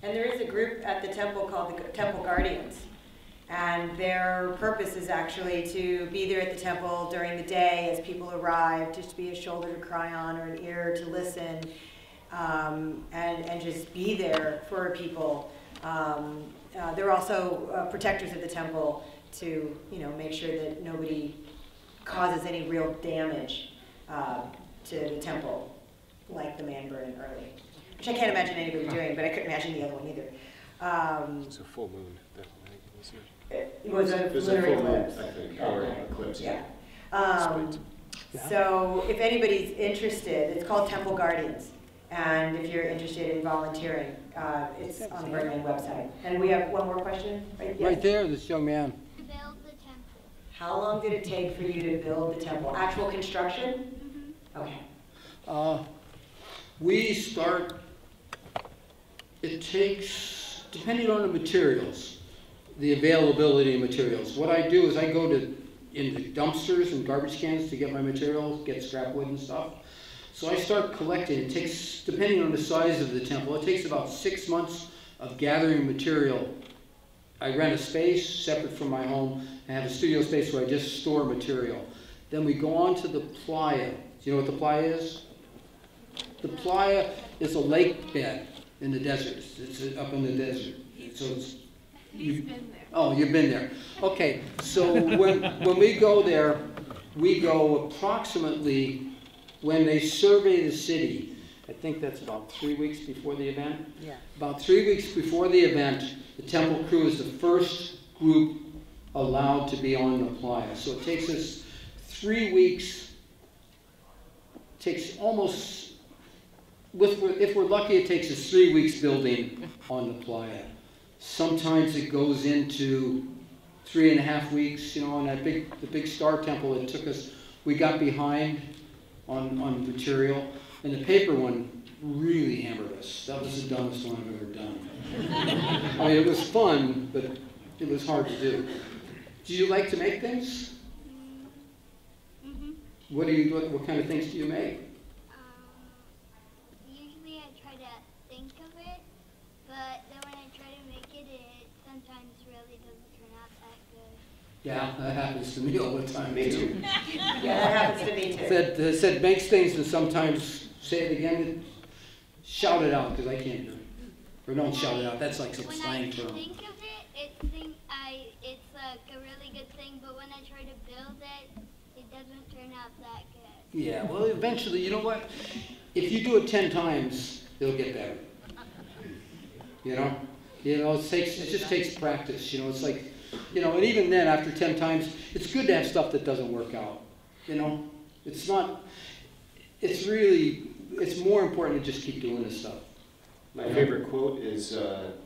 And there is a group at the temple called the Temple Guardians. And their purpose is actually to be there at the temple during the day as people arrive, just to be a shoulder to cry on or an ear to listen, and just be there for people. They're also protectors of the temple to, make sure that nobody causes any real damage to the temple, like the man burning early, which I can't imagine anybody doing, but I couldn't imagine the other one either. It's a full moon that night, wasn't it? It was a lunar eclipse. I think, or eclipse. Yeah. So if anybody's interested, it's called Temple Guardians. And if you're interested in volunteering, it's on the Burning Man website. And we have one more question. Right there, this young man. Build the temple. How long did it take for you to build the temple? Actual construction? Mm-hmm. Okay. We start, it takes, depending on the materials, the availability of materials. What I do is I go into dumpsters and garbage cans to get my materials, get scrap wood and stuff. So I start collecting. It takes, depending on the size of the temple, it takes about 6 months of gathering material. I rent a space separate from my home. I have a studio space where I just store material. Then we go on to the playa. Do you know what the playa is? The playa is a lake bed in the desert. It's up in the desert. So it's, He's been there. Oh, you've been there. Okay, so when we go there, we go approximately, when they survey the city, I think that's about 3 weeks before the event. Yeah. About 3 weeks before the event, the temple crew is the first group allowed to be on the playa. So it takes us 3 weeks, takes almost, if we're lucky, it takes us 3 weeks building on the playa. Sometimes it goes into 3.5 weeks, on the big star temple. It took us, we got behind on material, and the paper one really hammered us. That was the dumbest one I've ever done. I mean, it was fun, but it was hard to do. Do you like to make things? Mm-hmm. What kind of things do you make? Usually I try to think of it, but then when I try to make it, it sometimes really doesn't turn out that good. Yeah, that happens to me all the time. Me too. Yeah, that happens to me too. Said makes things and sometimes say it again, shout it out because I can't hear it. Or don't shout it out. That's like some slang term. When I think of it, it's like a really good thing, but when I try to build it, it doesn't turn out that good. Yeah, well, eventually, you know what? If you do it 10 times, it'll get better. It just takes practice. It's like, and even then, after 10 times, it's good to have stuff that doesn't work out. It's not. It's more important to just keep doing this stuff. My favorite quote is,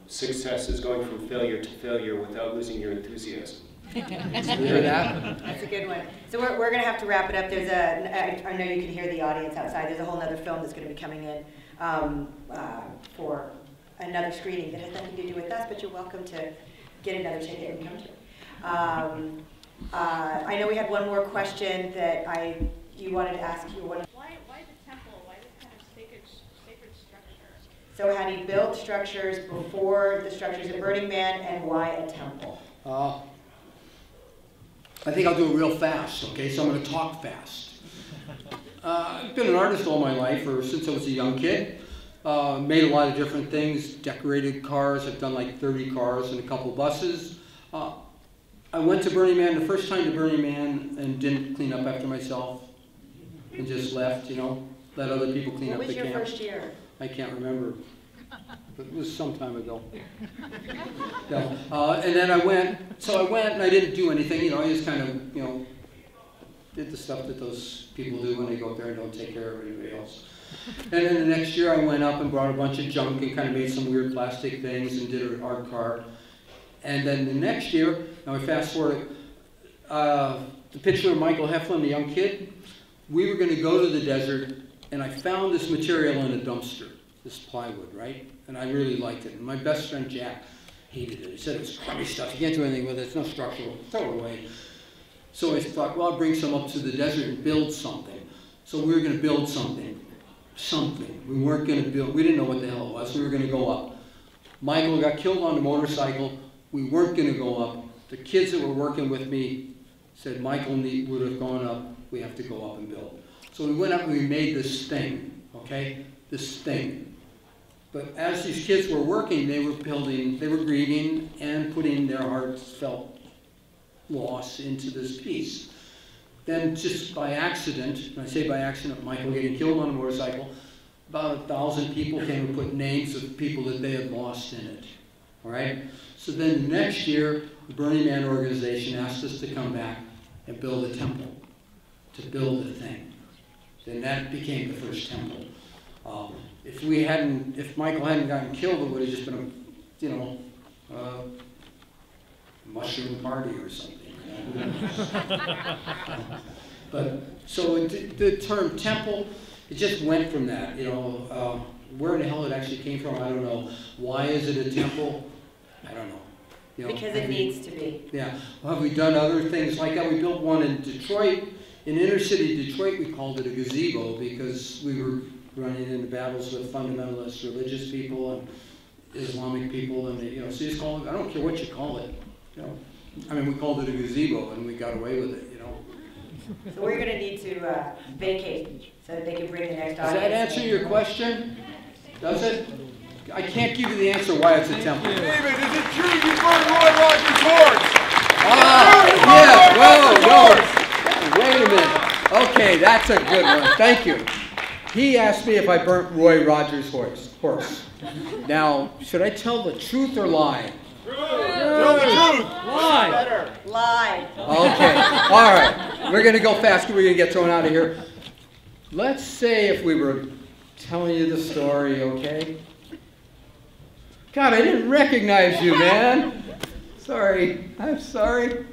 success is going from failure to failure without losing your enthusiasm. You hear that? That's a good one. So we're going to have to wrap it up. I know you can hear the audience outside. There's a whole other film that's going to be coming in for another screening that has nothing to do with us, but you're welcome to get another ticket and come to it. I know we had one more question that you wanted to ask. Why the temple? Why this kind of sacred structure? So had he built structures before the structures at Burning Man, and why a temple? I think I'll do it real fast, okay? So I'm going to talk fast. I've been an artist all my life, or since I was a young kid. Made a lot of different things, decorated cars. I've done like 30 cars and a couple buses. I went to Burning Man, the first time to Burning Man, and didn't clean up after myself and just left, let other people clean up the camp. What was your first year? I can't remember, but it was some time ago. Yeah. And then I went and I didn't do anything, I just kind of, did the stuff that those people do when they go up there and don't take care of anybody else. And then the next year I went up and brought a bunch of junk and kind of made some weird plastic things and did a art car. And then the next year, now I fast forward, the picture of Michael Heflin, the young kid, we were going to go to the desert, and I found this material in a dumpster, this plywood, right? And I really liked it. And my best friend Jack hated it. He said it was crummy stuff. You can't do anything with it. It's no structural. Throw it away. So I thought, well, I'll bring some up to the desert and build something. So we were going to build something. We weren't going to build. We didn't know what the hell it was. We were going to go up. Michael got killed on a motorcycle. We weren't going to go up. The kids that were working with me said Michael would have gone up. We have to go up and build. So we went up and we made this thing, okay? This thing. But as these kids were working, they were building, they were grieving and putting their heartfelt loss into this piece. Then just by accident, and I say by accident, Michael getting killed on a motorcycle, about 1,000 people came and put names of people that they had lost in it. All right? So then the next year, the Burning Man organization asked us to come back and build a temple, to build a thing. Then that became the first temple. If Michael hadn't gotten killed, it would have just been a mushroom party or something. But so the term temple, it just went from that. Where in the hell it actually came from, I don't know. Why is it a temple? I don't know. Because it needs to be. Yeah. Well, have we done other things like that? We built one in Detroit. In inner city Detroit, we called it a gazebo because we were running into battles with fundamentalist religious people and Islamic people, and so you just call it. I don't care what you call it. We called it a gazebo, and we got away with it. So we're going to need to vacate so that they can bring the next audience. Does that answer your question? Does it? I can't give you the answer why it's a temple. David, is it true you burned Roy Rogers' horse? Yeah, whoa, no. Wait a minute. Okay, that's a good one. Thank you. He asked me if I burnt Roy Rogers' horse. Now, should I tell the truth or lie? Tell the truth. Lie. Okay, all right. We're going to go fast. We're going to get thrown out of here. Let's say if we were telling you the story, okay? God, I didn't recognize you, man. Sorry. I'm sorry.